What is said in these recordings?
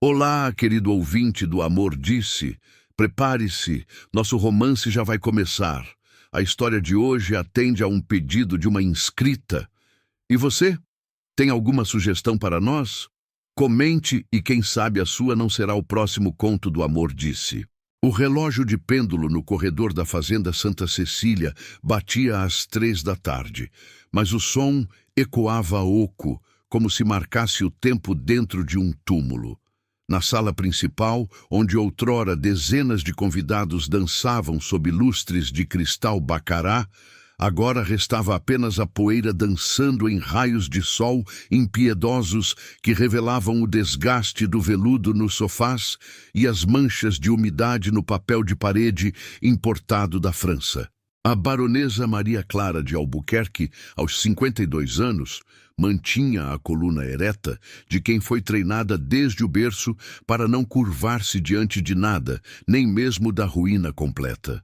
Olá, querido ouvinte do Amor Disse. Prepare-se, nosso romance já vai começar. A história de hoje atende a um pedido de uma inscrita. E você? Tem alguma sugestão para nós? Comente e quem sabe a sua não será o próximo conto do Amor Disse. O relógio de pêndulo no corredor da fazenda Santa Cecília batia às 3 da tarde, mas o som ecoava oco, como se marcasse o tempo dentro de um túmulo. Na sala principal, onde outrora dezenas de convidados dançavam sob lustres de cristal bacará, agora restava apenas a poeira dançando em raios de sol impiedosos que revelavam o desgaste do veludo nos sofás e as manchas de umidade no papel de parede importado da França. A baronesa Maria Clara de Albuquerque, aos 52 anos, mantinha a coluna ereta de quem foi treinada desde o berço para não curvar-se diante de nada, nem mesmo da ruína completa.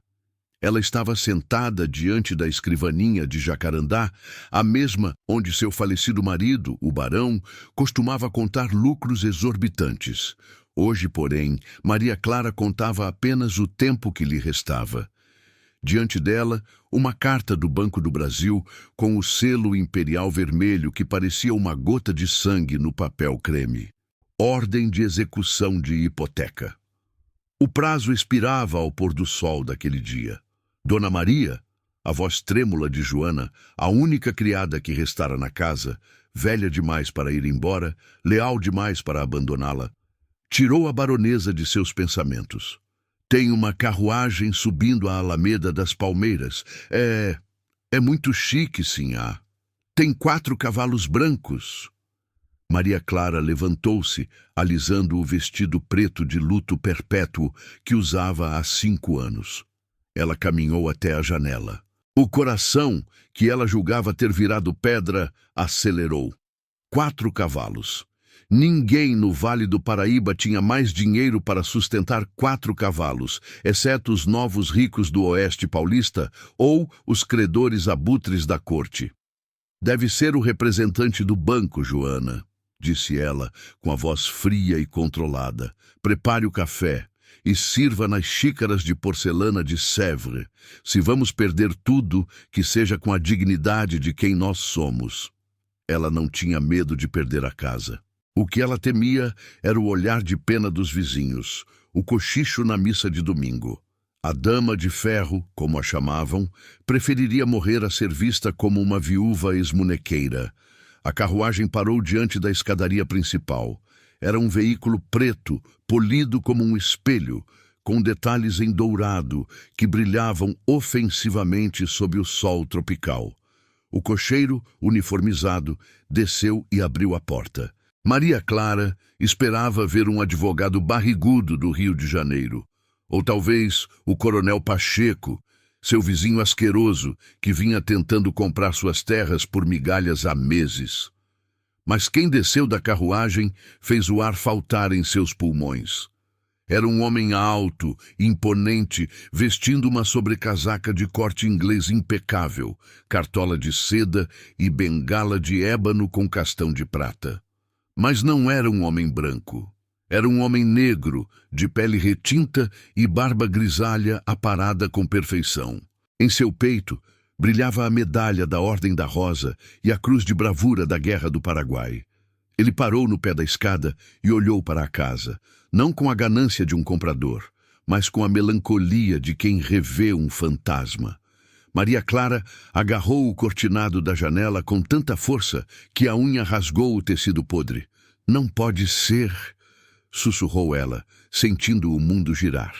Ela estava sentada diante da escrivaninha de jacarandá, a mesma onde seu falecido marido, o barão, costumava contar lucros exorbitantes. Hoje, porém, Maria Clara contava apenas o tempo que lhe restava. Diante dela, uma carta do Banco do Brasil com o selo imperial vermelho que parecia uma gota de sangue no papel creme. Ordem de execução de hipoteca. O prazo expirava ao pôr do sol daquele dia. Dona Maria, a voz trêmula de Joana, a única criada que restara na casa, velha demais para ir embora, leal demais para abandoná-la, tirou a baronesa de seus pensamentos. Tem uma carruagem subindo a Alameda das Palmeiras. É muito chique, sinhá. Tem 4 cavalos brancos. Maria Clara levantou-se, alisando o vestido preto de luto perpétuo que usava há 5 anos. Ela caminhou até a janela. O coração, que ela julgava ter virado pedra, acelerou. 4 cavalos. Ninguém no Vale do Paraíba tinha mais dinheiro para sustentar 4 cavalos, exceto os novos ricos do oeste paulista ou os credores abutres da corte. Deve ser o representante do banco, Joana, disse ela, com a voz fria e controlada. Prepare o café e sirva nas xícaras de porcelana de Sèvres. Se vamos perder tudo, que seja com a dignidade de quem nós somos. Ela não tinha medo de perder a casa. O que ela temia era o olhar de pena dos vizinhos, o cochicho na missa de domingo. A dama de ferro, como a chamavam, preferiria morrer a ser vista como uma viúva esmunequeira. A carruagem parou diante da escadaria principal. Era um veículo preto, polido como um espelho, com detalhes em dourado que brilhavam ofensivamente sob o sol tropical. O cocheiro, uniformizado, desceu e abriu a porta. Maria Clara esperava ver um advogado barrigudo do Rio de Janeiro, ou talvez o coronel Pacheco, seu vizinho asqueroso que vinha tentando comprar suas terras por migalhas há meses. Mas quem desceu da carruagem fez o ar faltar em seus pulmões. Era um homem alto, imponente, vestindo uma sobrecasaca de corte inglês impecável, cartola de seda e bengala de ébano com castão de prata. Mas não era um homem branco. Era um homem negro, de pele retinta e barba grisalha aparada com perfeição. Em seu peito brilhava a medalha da Ordem da Rosa e a cruz de bravura da Guerra do Paraguai. Ele parou no pé da escada e olhou para a casa, não com a ganância de um comprador, mas com a melancolia de quem revê um fantasma. Maria Clara agarrou o cortinado da janela com tanta força que a unha rasgou o tecido podre. Não pode ser, sussurrou ela, sentindo o mundo girar.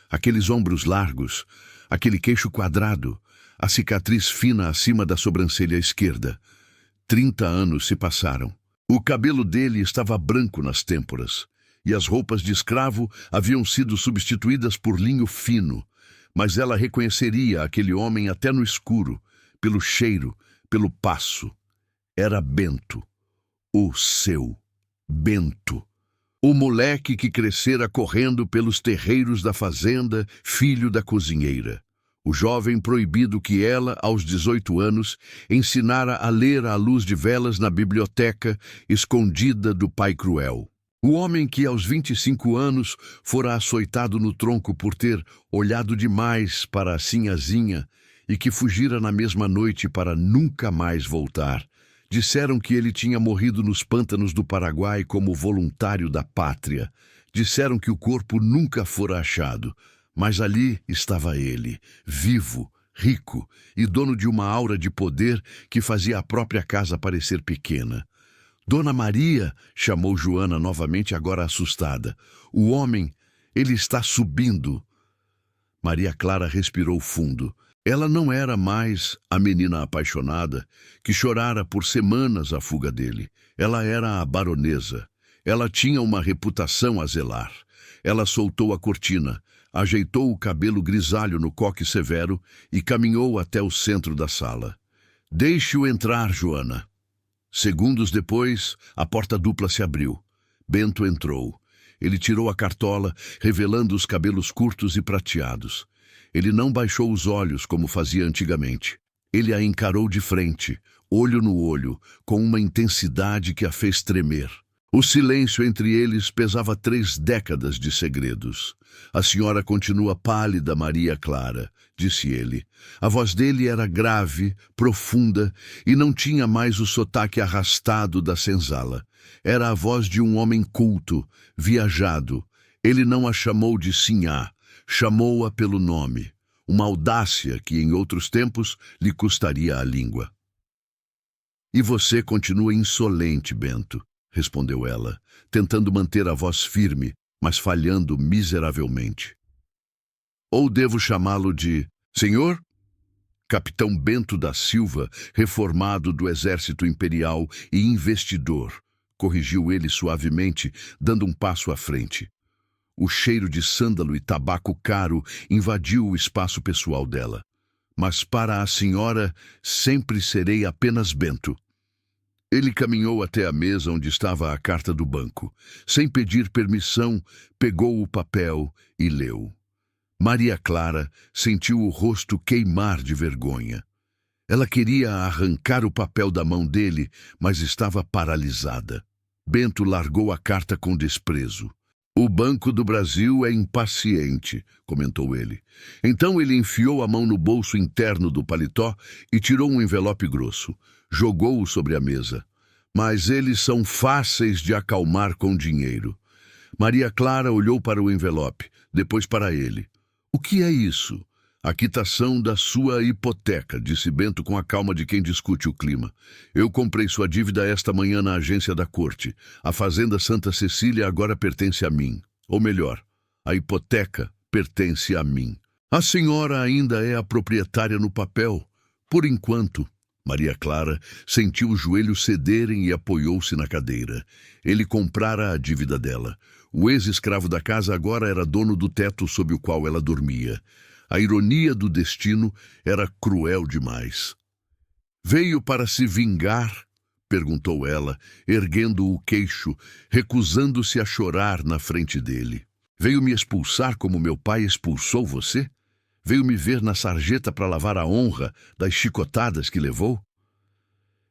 Aqueles ombros largos, aquele queixo quadrado, a cicatriz fina acima da sobrancelha esquerda. 30 anos se passaram. O cabelo dele estava branco nas têmporas, e as roupas de escravo haviam sido substituídas por linho fino. Mas ela reconheceria aquele homem até no escuro, pelo cheiro, pelo passo. Era Bento, o seu Bento, o moleque que crescera correndo pelos terreiros da fazenda, filho da cozinheira. O jovem proibido que ela, aos 18 anos, ensinara a ler à luz de velas na biblioteca, escondida do pai cruel. O homem que aos 25 anos fora açoitado no tronco por ter olhado demais para a sinhazinha e que fugira na mesma noite para nunca mais voltar. Disseram que ele tinha morrido nos pântanos do Paraguai como voluntário da pátria. Disseram que o corpo nunca fora achado, mas ali estava ele, vivo, rico e dono de uma aura de poder que fazia a própria casa parecer pequena. Dona Maria, chamou Joana novamente, agora assustada. O homem, ele está subindo. Maria Clara respirou fundo. Ela não era mais a menina apaixonada que chorara por semanas a fuga dele. Ela era a baronesa. Ela tinha uma reputação a zelar. Ela soltou a cortina, ajeitou o cabelo grisalho no coque severo e caminhou até o centro da sala. Deixe-o entrar, Joana. Segundos depois, a porta dupla se abriu. Bento entrou. Ele tirou a cartola, revelando os cabelos curtos e prateados. Ele não baixou os olhos como fazia antigamente. Ele a encarou de frente, olho no olho, com uma intensidade que a fez tremer. O silêncio entre eles pesava 3 décadas de segredos. A senhora continua pálida, Maria Clara, disse ele. A voz dele era grave, profunda, e não tinha mais o sotaque arrastado da senzala. Era a voz de um homem culto, viajado. Ele não a chamou de sinhá, chamou-a pelo nome. Uma audácia que, em outros tempos, lhe custaria a língua. E você continua insolente, Bento, respondeu ela, tentando manter a voz firme, mas falhando miseravelmente. Ou devo chamá-lo de senhor? Capitão Bento da Silva, reformado do Exército Imperial e investidor, corrigiu ele suavemente, dando um passo à frente. O cheiro de sândalo e tabaco caro invadiu o espaço pessoal dela. Mas para a senhora, sempre serei apenas Bento. Ele caminhou até a mesa onde estava a carta do banco. Sem pedir permissão, pegou o papel e leu. Maria Clara sentiu o rosto queimar de vergonha. Ela queria arrancar o papel da mão dele, mas estava paralisada. Bento largou a carta com desprezo. O Banco do Brasil é impaciente, comentou ele. Então ele enfiou a mão no bolso interno do paletó e tirou um envelope grosso. Jogou-o sobre a mesa. Mas eles são fáceis de acalmar com dinheiro. Maria Clara olhou para o envelope, depois para ele. O que é isso? A quitação da sua hipoteca, disse Bento com a calma de quem discute o clima. Eu comprei sua dívida esta manhã na agência da corte. A fazenda Santa Cecília agora pertence a mim. Ou melhor, a hipoteca pertence a mim. A senhora ainda é a proprietária no papel. Por enquanto. Maria Clara sentiu os joelhos cederem e apoiou-se na cadeira. Ele comprara a dívida dela. O ex-escravo da casa agora era dono do teto sob o qual ela dormia. A ironia do destino era cruel demais. Veio para se vingar? Perguntou ela, erguendo o queixo, recusando-se a chorar na frente dele. Veio me expulsar como meu pai expulsou você? Veio me ver na sarjeta para lavar a honra das chicotadas que levou?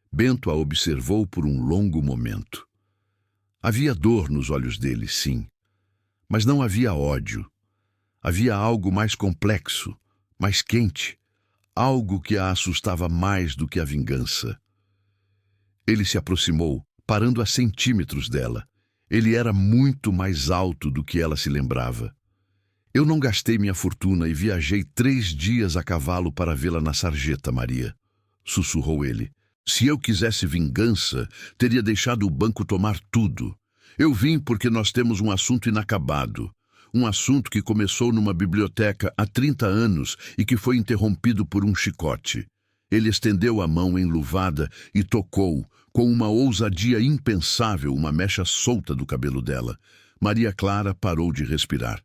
Bento a observou por um longo momento. Havia dor nos olhos dele, sim, mas não havia ódio. Havia algo mais complexo, mais quente, algo que a assustava mais do que a vingança. Ele se aproximou, parando a centímetros dela. Ele era muito mais alto do que ela se lembrava. Eu não gastei minha fortuna e viajei 3 dias a cavalo para vê-la na sarjeta, Maria, sussurrou ele. Se eu quisesse vingança, teria deixado o banco tomar tudo. Eu vim porque nós temos um assunto inacabado. Um assunto que começou numa biblioteca há 30 anos e que foi interrompido por um chicote. Ele estendeu a mão enluvada e tocou, com uma ousadia impensável, uma mecha solta do cabelo dela. Maria Clara parou de respirar.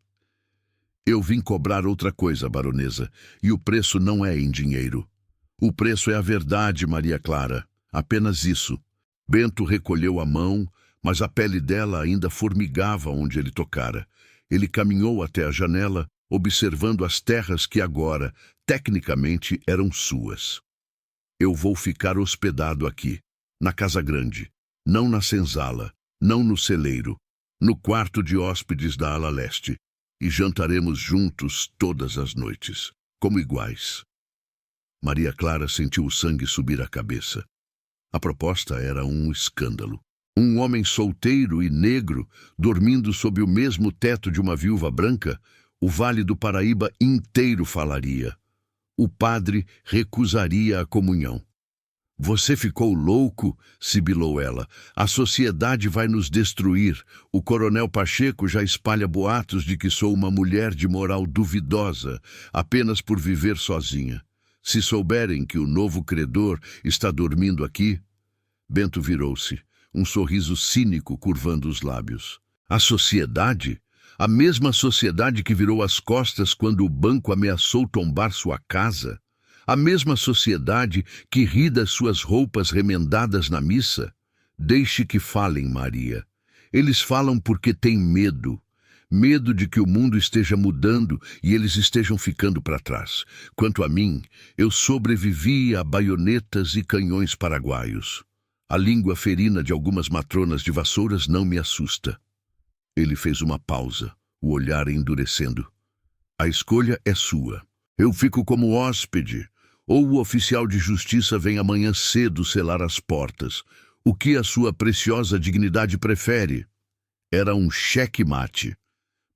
Eu vim cobrar outra coisa, baronesa, e o preço não é em dinheiro. O preço é a verdade, Maria Clara. Apenas isso. Bento recolheu a mão, mas a pele dela ainda formigava onde ele tocara. Ele caminhou até a janela, observando as terras que agora, tecnicamente, eram suas. Eu vou ficar hospedado aqui, na Casa Grande, não na senzala, não no celeiro. no quarto de hóspedes da ala leste, e jantaremos juntos todas as noites, como iguais. Maria Clara sentiu o sangue subir à cabeça. A proposta era um escândalo. Um homem solteiro e negro, dormindo sob o mesmo teto de uma viúva branca, o Vale do Paraíba inteiro falaria. O padre recusaria a comunhão. Você ficou louco? Sibilou ela. A sociedade vai nos destruir. O coronel Pacheco já espalha boatos de que sou uma mulher de moral duvidosa, apenas por viver sozinha. Se souberem que o novo credor está dormindo aqui... Bento virou-se, um sorriso cínico curvando os lábios. A sociedade? A mesma sociedade que virou as costas quando o banco ameaçou tombar sua casa? A mesma sociedade que ri das suas roupas remendadas na missa? Deixe que falem, Maria. Eles falam porque têm medo. Medo de que o mundo esteja mudando e eles estejam ficando para trás. Quanto a mim, eu sobrevivi a baionetas e canhões paraguaios. A língua ferina de algumas matronas de vassouras não me assusta. Ele fez uma pausa, o olhar endurecendo. A escolha é sua. Eu fico como hóspede, ou o oficial de justiça vem amanhã cedo selar as portas. O que a sua preciosa dignidade prefere? Era um cheque-mate.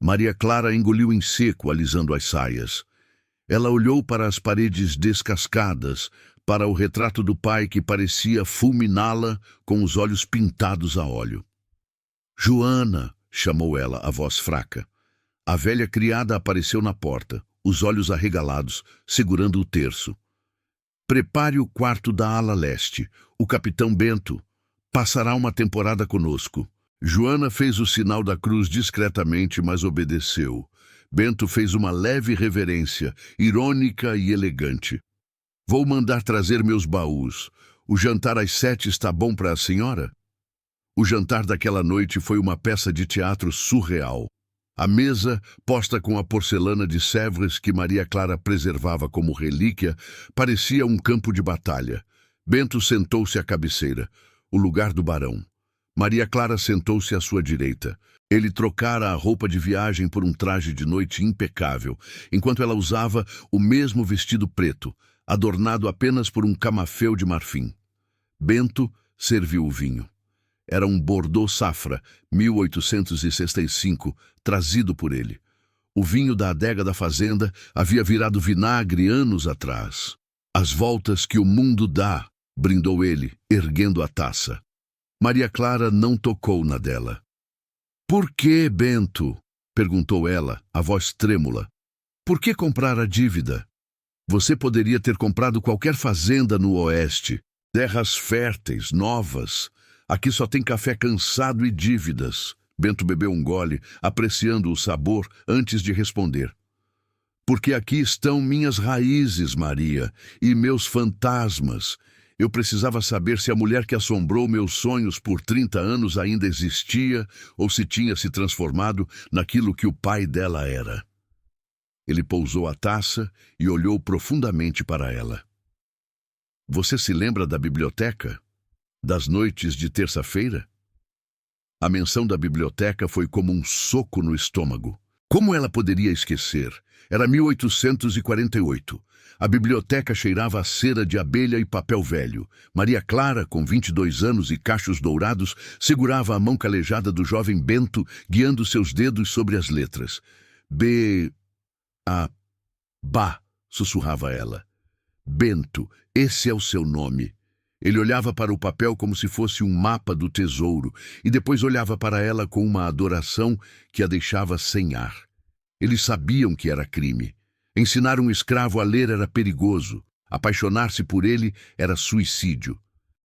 Maria Clara engoliu em seco, alisando as saias. Ela olhou para as paredes descascadas, para o retrato do pai que parecia fulminá-la com os olhos pintados a óleo. Joana, chamou ela, a voz fraca. A velha criada apareceu na porta, os olhos arregalados, segurando o terço. Prepare o quarto da ala leste. O capitão Bento passará uma temporada conosco. Joana fez o sinal da cruz discretamente, mas obedeceu. Bento fez uma leve reverência, irônica e elegante. Vou mandar trazer meus baús. O jantar às 7 está bom para a senhora? O jantar daquela noite foi uma peça de teatro surreal. A mesa, posta com a porcelana de Sèvres que Maria Clara preservava como relíquia, parecia um campo de batalha. Bento sentou-se à cabeceira, o lugar do barão. Maria Clara sentou-se à sua direita. Ele trocara a roupa de viagem por um traje de noite impecável, enquanto ela usava o mesmo vestido preto, adornado apenas por um camafeu de marfim. Bento serviu o vinho. Era um Bordeaux Safra, 1865, trazido por ele. O vinho da adega da fazenda havia virado vinagre anos atrás. As voltas que o mundo dá, brindou ele, erguendo a taça. Maria Clara não tocou na dela. Por que, Bento? Perguntou ela, a voz trêmula. Por que comprar a dívida? Você poderia ter comprado qualquer fazenda no oeste. Terras férteis, novas. Aqui só tem café cansado e dívidas. Bento bebeu um gole, apreciando o sabor antes de responder. Porque aqui estão minhas raízes, Maria, e meus fantasmas. Eu precisava saber se a mulher que assombrou meus sonhos por 30 anos ainda existia ou se tinha se transformado naquilo que o pai dela era. Ele pousou a taça e olhou profundamente para ela. Você se lembra da biblioteca? Das noites de terça-feira? A menção da biblioteca foi como um soco no estômago. Como ela poderia esquecer? Era 1848. A biblioteca cheirava a cera de abelha e papel velho. Maria Clara, com 22 anos e cachos dourados, segurava a mão calejada do jovem Bento, guiando seus dedos sobre as letras. Bá, sussurrava ela. Bento, esse é o seu nome. Ele olhava para o papel como se fosse um mapa do tesouro e depois olhava para ela com uma adoração que a deixava sem ar. Eles sabiam que era crime. Ensinar um escravo a ler era perigoso. Apaixonar-se por ele era suicídio.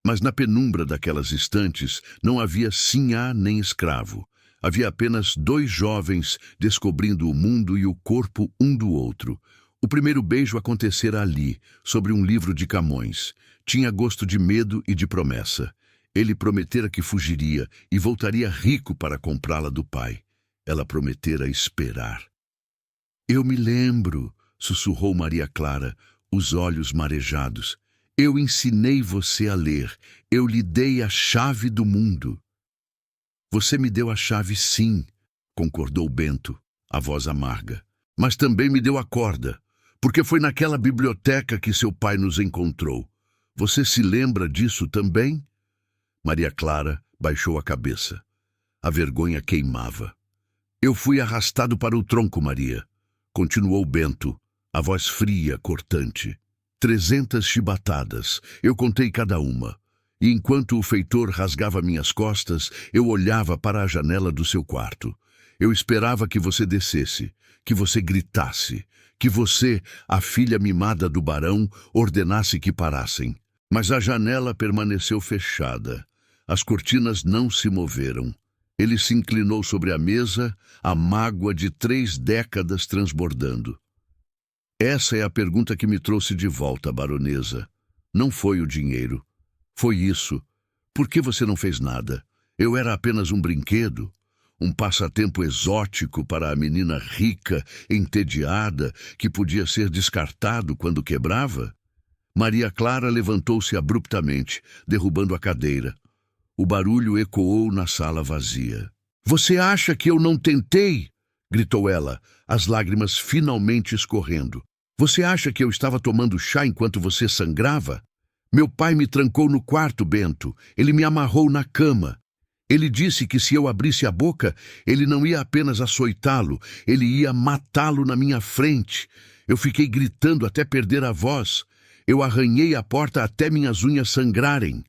Mas na penumbra daquelas estantes não havia sinhá nem escravo. Havia apenas dois jovens descobrindo o mundo e o corpo um do outro. O primeiro beijo acontecera ali, sobre um livro de Camões. Tinha gosto de medo e de promessa. Ele prometera que fugiria e voltaria rico para comprá-la do pai. Ela prometera esperar. Eu me lembro, sussurrou Maria Clara, os olhos marejados. Eu ensinei você a ler. Eu lhe dei a chave do mundo. Você me deu a chave, sim, concordou Bento, a voz amarga. Mas também me deu a corda, porque foi naquela biblioteca que seu pai nos encontrou. Você se lembra disso também? Maria Clara baixou a cabeça. A vergonha queimava. Eu fui arrastado para o tronco, Maria, continuou Bento, a voz fria, cortante. 300 chibatadas, eu contei cada uma. E enquanto o feitor rasgava minhas costas, eu olhava para a janela do seu quarto. Eu esperava que você descesse, que você gritasse, que você, a filha mimada do barão, ordenasse que parassem. Mas a janela permaneceu fechada. As cortinas não se moveram. Ele se inclinou sobre a mesa, a mágoa de 3 décadas transbordando. Essa é a pergunta que me trouxe de volta, baronesa. Não foi o dinheiro. Foi isso. Por que você não fez nada? Eu era apenas um brinquedo, um passatempo exótico para a menina rica, entediada, que podia ser descartado quando quebrava? Maria Clara levantou-se abruptamente, derrubando a cadeira. O barulho ecoou na sala vazia. Você acha que eu não tentei? Gritou ela, as lágrimas finalmente escorrendo. Você acha que eu estava tomando chá enquanto você sangrava? Meu pai me trancou no quarto, Bento. Ele me amarrou na cama. Ele disse que se eu abrisse a boca, ele não ia apenas açoitá-lo, ele ia matá-lo na minha frente. Eu fiquei gritando até perder a voz. Eu arranhei a porta até minhas unhas sangrarem.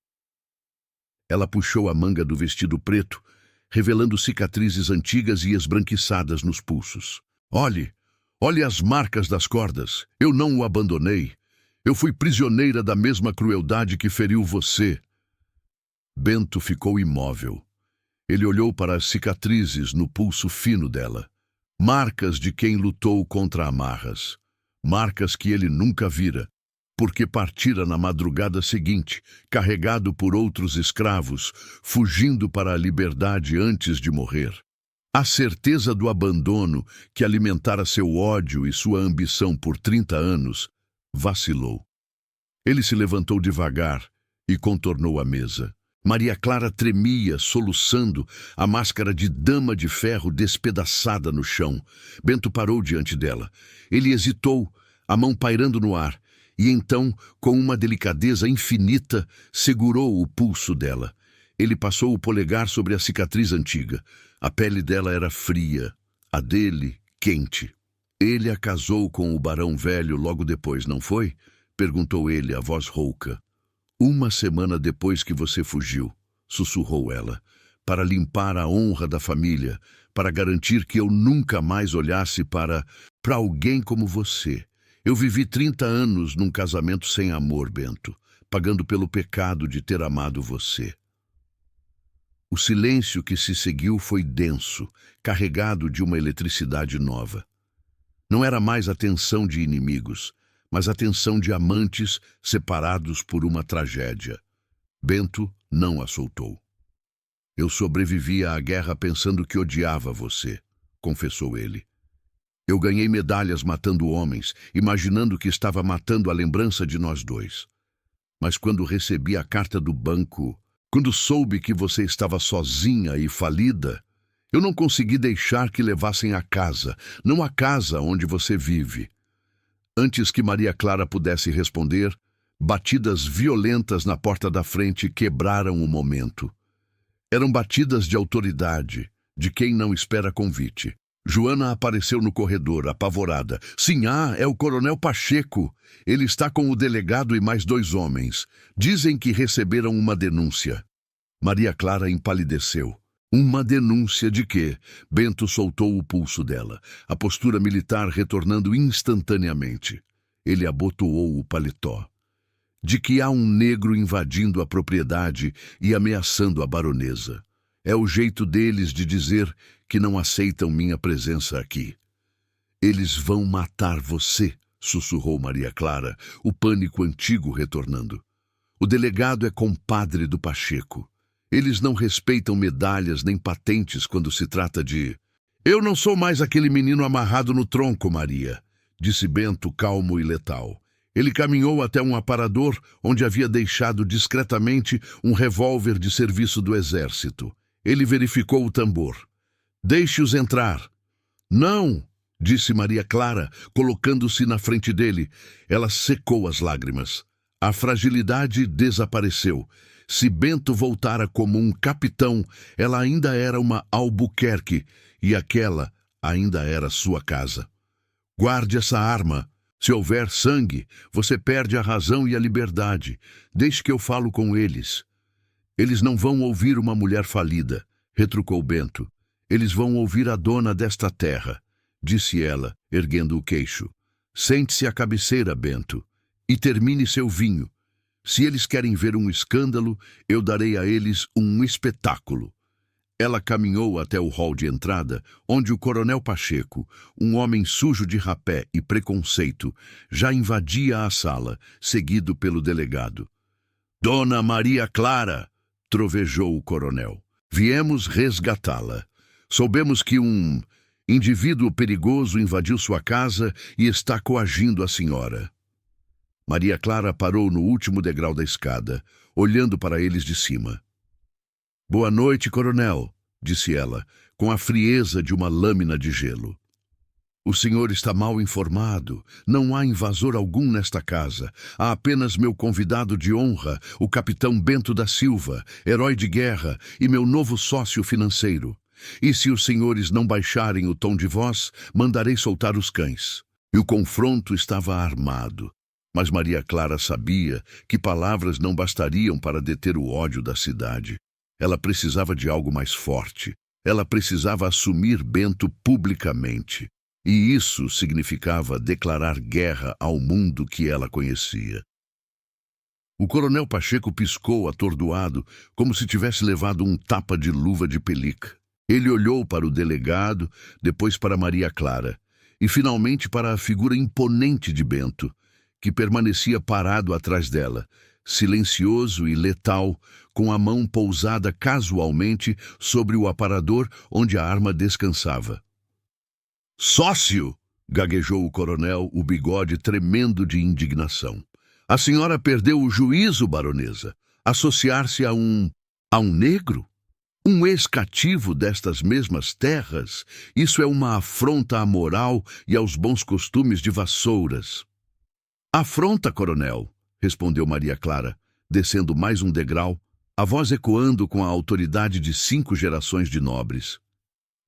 Ela puxou a manga do vestido preto, revelando cicatrizes antigas e esbranquiçadas nos pulsos. Olhe as marcas das cordas. Eu não o abandonei. Eu fui prisioneira da mesma crueldade que feriu você. Bento ficou imóvel. Ele olhou para as cicatrizes no pulso fino dela. Marcas de quem lutou contra amarras. Marcas que ele nunca vira, porque partira na madrugada seguinte, carregado por outros escravos, fugindo para a liberdade antes de morrer. A certeza do abandono que alimentara seu ódio e sua ambição por 30 anos vacilou. Ele se levantou devagar e contornou a mesa. Maria Clara tremia, soluçando, a máscara de dama de ferro despedaçada no chão. Bento parou diante dela. Ele hesitou, a mão pairando no ar, e então, com uma delicadeza infinita, segurou o pulso dela. Ele passou o polegar sobre a cicatriz antiga. A pele dela era fria, a dele quente. Ele a casou com o barão velho logo depois, não foi? Perguntou ele, a voz rouca. 1 semana depois que você fugiu, sussurrou ela, para limpar a honra da família, para garantir que eu nunca mais olhasse para alguém como você. Eu vivi 30 anos num casamento sem amor, Bento, pagando pelo pecado de ter amado você. O silêncio que se seguiu foi denso, carregado de uma eletricidade nova. Não era mais a tensão de inimigos, mas a tensão de amantes separados por uma tragédia. Bento não a soltou. Eu sobrevivi à guerra pensando que odiava você, confessou ele. Eu ganhei medalhas matando homens, imaginando que estava matando a lembrança de nós dois. Mas quando recebi a carta do banco, quando soube que você estava sozinha e falida, eu não consegui deixar que levassem a casa, não a casa onde você vive. Antes que Maria Clara pudesse responder, batidas violentas na porta da frente quebraram o momento. Eram batidas de autoridade, de quem não espera convite. Joana apareceu no corredor, apavorada. Sim, é o coronel Pacheco. Ele está com o delegado e mais 2 homens. Dizem que receberam uma denúncia. Maria Clara empalideceu. Uma denúncia de quê? Bento soltou o pulso dela, a postura militar retornando instantaneamente. Ele abotoou o paletó. De que há um negro invadindo a propriedade e ameaçando a baronesa. É o jeito deles de dizer que não aceitam minha presença aqui. Eles vão matar você, sussurrou Maria Clara, o pânico antigo retornando. O delegado é compadre do Pacheco. Eles não respeitam medalhas nem patentes quando se trata de... Eu não sou mais aquele menino amarrado no tronco, Maria, disse Bento calmo e letal. Ele caminhou até um aparador onde havia deixado discretamente um revólver de serviço do exército. Ele verificou o tambor. Deixe-os entrar. Não, disse Maria Clara, colocando-se na frente dele. Ela secou as lágrimas. A fragilidade desapareceu. Se Bento voltara como um capitão, ela ainda era uma Albuquerque, e aquela ainda era sua casa. Guarde essa arma. Se houver sangue, você perde a razão e a liberdade. Deixe que eu falo com eles. Eles não vão ouvir uma mulher falida, retrucou Bento. Eles vão ouvir a dona desta terra, disse ela, erguendo o queixo. Sente-se à cabeceira, Bento, e termine seu vinho. Se eles querem ver um escândalo, eu darei a eles um espetáculo. Ela caminhou até o hall de entrada, onde o coronel Pacheco, um homem sujo de rapé e preconceito, já invadia a sala, seguido pelo delegado. Dona Maria Clara, trovejou o coronel. Viemos resgatá-la. Soubemos que um indivíduo perigoso invadiu sua casa e está coagindo a senhora. Maria Clara parou no último degrau da escada, olhando para eles de cima. Boa noite, coronel, disse ela, com a frieza de uma lâmina de gelo. O senhor está mal informado. Não há invasor algum nesta casa. Há apenas meu convidado de honra, o capitão Bento da Silva, herói de guerra e meu novo sócio financeiro. E se os senhores não baixarem o tom de voz, mandarei soltar os cães. E o confronto estava armado. Mas Maria Clara sabia que palavras não bastariam para deter o ódio da cidade. Ela precisava de algo mais forte. Ela precisava assumir Bento publicamente. E isso significava declarar guerra ao mundo que ela conhecia. O coronel Pacheco piscou atordoado, como se tivesse levado um tapa de luva de pelica. Ele olhou para o delegado, depois para Maria Clara, e finalmente para a figura imponente de Bento, que permanecia parado atrás dela, silencioso e letal, com a mão pousada casualmente sobre o aparador onde a arma descansava. Sócio! Gaguejou o coronel, o bigode tremendo de indignação. A senhora perdeu o juízo, baronesa. Associar-se a um negro? Um ex-cativo destas mesmas terras? Isso é uma afronta à moral e aos bons costumes de Vassouras. Afronta, coronel, respondeu Maria Clara, descendo mais um degrau, a voz ecoando com a autoridade de 5 gerações de nobres.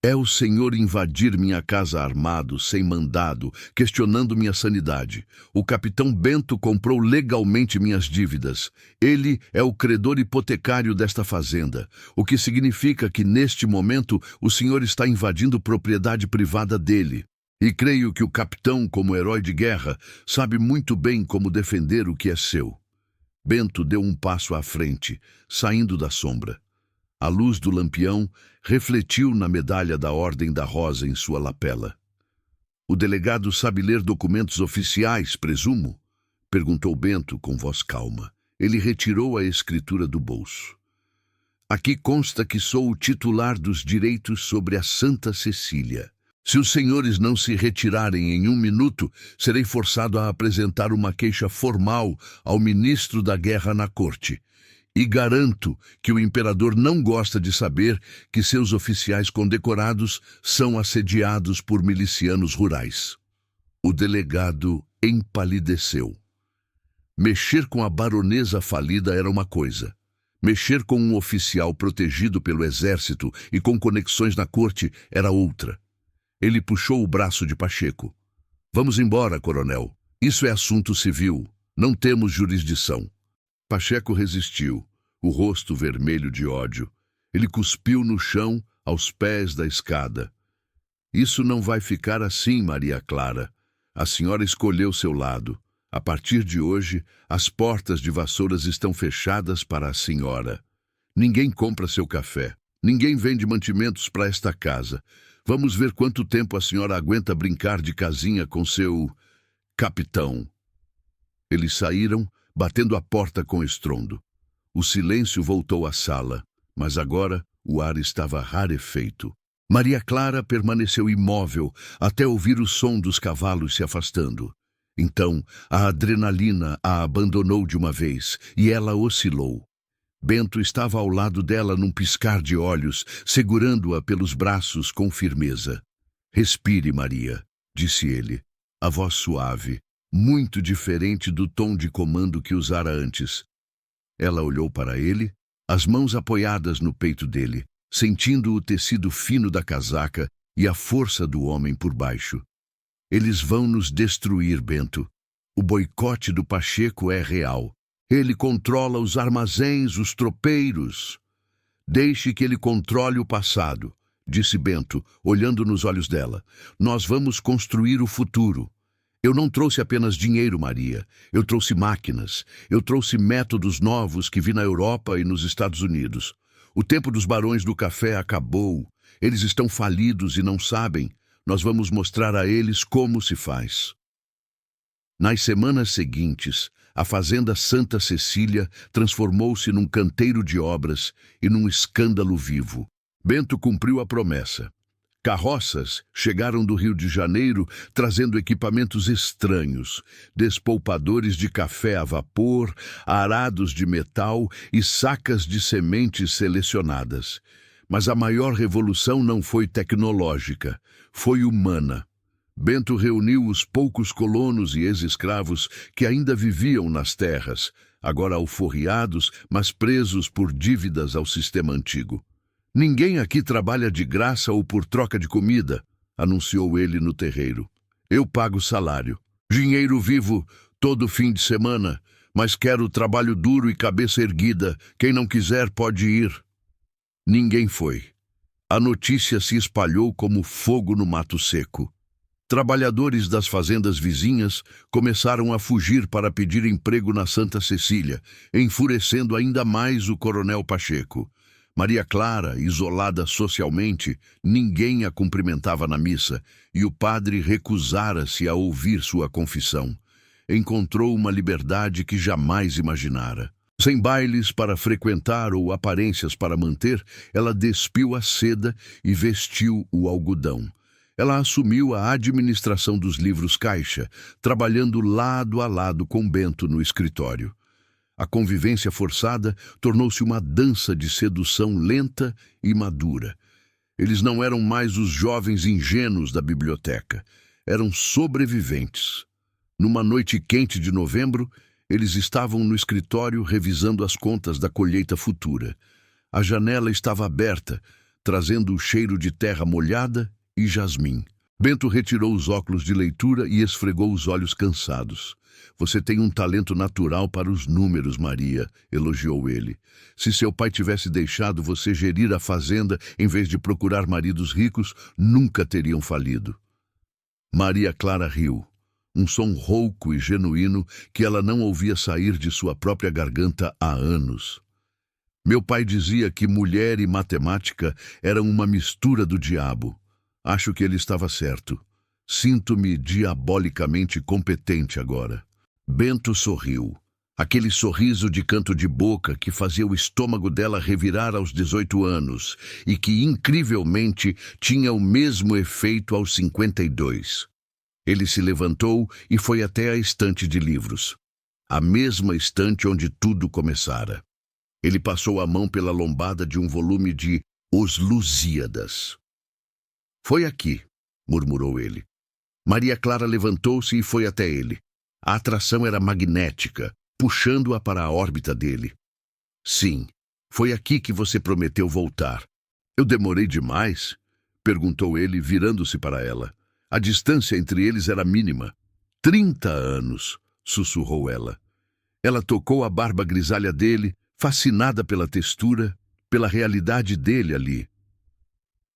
É o senhor invadir minha casa armado, sem mandado, questionando minha sanidade. O capitão Bento comprou legalmente minhas dívidas. Ele é o credor hipotecário desta fazenda, o que significa que, neste momento, o senhor está invadindo propriedade privada dele. E creio que o capitão, como herói de guerra, sabe muito bem como defender o que é seu. Bento deu um passo à frente, saindo da sombra. A luz do lampião refletiu na medalha da Ordem da Rosa em sua lapela. O delegado sabe ler documentos oficiais, presumo? Perguntou Bento com voz calma. Ele retirou a escritura do bolso. Aqui consta que sou o titular dos direitos sobre a Santa Cecília. Se os senhores não se retirarem em 1 minuto, serei forçado a apresentar uma queixa formal ao ministro da Guerra na corte. E garanto que o imperador não gosta de saber que seus oficiais condecorados são assediados por milicianos rurais. O delegado empalideceu. Mexer com a baronesa falida era uma coisa. Mexer com um oficial protegido pelo exército e com conexões na corte era outra. Ele puxou o braço de Pacheco. Vamos embora, coronel. Isso é assunto civil. Não temos jurisdição. Pacheco resistiu, o rosto vermelho de ódio. Ele cuspiu no chão, aos pés da escada. Isso não vai ficar assim, Maria Clara. A senhora escolheu seu lado. A partir de hoje, as portas de Vassouras estão fechadas para a senhora. Ninguém compra seu café. Ninguém vende mantimentos para esta casa. Vamos ver quanto tempo a senhora aguenta brincar de casinha com seu capitão. Eles saíram, batendo a porta com estrondo. O silêncio voltou à sala, mas agora o ar estava rarefeito. Maria Clara permaneceu imóvel até ouvir o som dos cavalos se afastando. Então, a adrenalina a abandonou de uma vez e ela oscilou. Bento estava ao lado dela num piscar de olhos, segurando-a pelos braços com firmeza. Respire, Maria, disse ele, a voz suave, muito diferente do tom de comando que usara antes. Ela olhou para ele, as mãos apoiadas no peito dele, sentindo o tecido fino da casaca e a força do homem por baixo. Eles vão nos destruir, Bento. O boicote do Pacheco é real. Ele controla os armazéns, os tropeiros. Deixe que ele controle o passado, disse Bento, olhando nos olhos dela. Nós vamos construir o futuro. Eu não trouxe apenas dinheiro, Maria. Eu trouxe máquinas. Eu trouxe métodos novos que vi na Europa e nos Estados Unidos. O tempo dos barões do café acabou. Eles estão falidos e não sabem. Nós vamos mostrar a eles como se faz. Nas semanas seguintes, a fazenda Santa Cecília transformou-se num canteiro de obras e num escândalo vivo. Bento cumpriu a promessa. Carroças chegaram do Rio de Janeiro trazendo equipamentos estranhos, despolpadores de café a vapor, arados de metal e sacas de sementes selecionadas. Mas a maior revolução não foi tecnológica, foi humana. Bento reuniu os poucos colonos e ex-escravos que ainda viviam nas terras, agora alforriados, mas presos por dívidas ao sistema antigo. Ninguém aqui trabalha de graça ou por troca de comida, anunciou ele no terreiro. Eu pago salário. Dinheiro vivo todo fim de semana, mas quero trabalho duro e cabeça erguida. Quem não quiser pode ir. Ninguém foi. A notícia se espalhou como fogo no mato seco. Trabalhadores das fazendas vizinhas começaram a fugir para pedir emprego na Santa Cecília, enfurecendo ainda mais o coronel Pacheco. Maria Clara, isolada socialmente, ninguém a cumprimentava na missa, e o padre recusara-se a ouvir sua confissão. Encontrou uma liberdade que jamais imaginara. Sem bailes para frequentar ou aparências para manter, ela despiu a seda e vestiu o algodão. Ela assumiu a administração dos livros caixa, trabalhando lado a lado com Bento no escritório. A convivência forçada tornou-se uma dança de sedução lenta e madura. Eles não eram mais os jovens ingênuos da biblioteca, eram sobreviventes. Numa noite quente de novembro, eles estavam no escritório revisando as contas da colheita futura. A janela estava aberta, trazendo o cheiro de terra molhada e jasmim. Bento retirou os óculos de leitura e esfregou os olhos cansados. Você tem um talento natural para os números, Maria, elogiou ele. Se seu pai tivesse deixado você gerir a fazenda em vez de procurar maridos ricos, nunca teriam falido. Maria Clara riu, um som rouco e genuíno que ela não ouvia sair de sua própria garganta há anos. Meu pai dizia que mulher e matemática eram uma mistura do diabo. Acho que ele estava certo. Sinto-me diabolicamente competente agora. Bento sorriu. Aquele sorriso de canto de boca que fazia o estômago dela revirar aos 18 anos e que, incrivelmente, tinha o mesmo efeito aos 52. Ele se levantou e foi até a estante de livros. A mesma estante onde tudo começara. Ele passou a mão pela lombada de um volume de Os Lusíadas. Foi aqui, murmurou ele. Maria Clara levantou-se e foi até ele. A atração era magnética, puxando-a para a órbita dele. Sim, foi aqui que você prometeu voltar. Eu demorei demais? Perguntou ele, virando-se para ela. A distância entre eles era mínima. 30 anos, sussurrou ela. Ela tocou a barba grisalha dele, fascinada pela textura, pela realidade dele ali.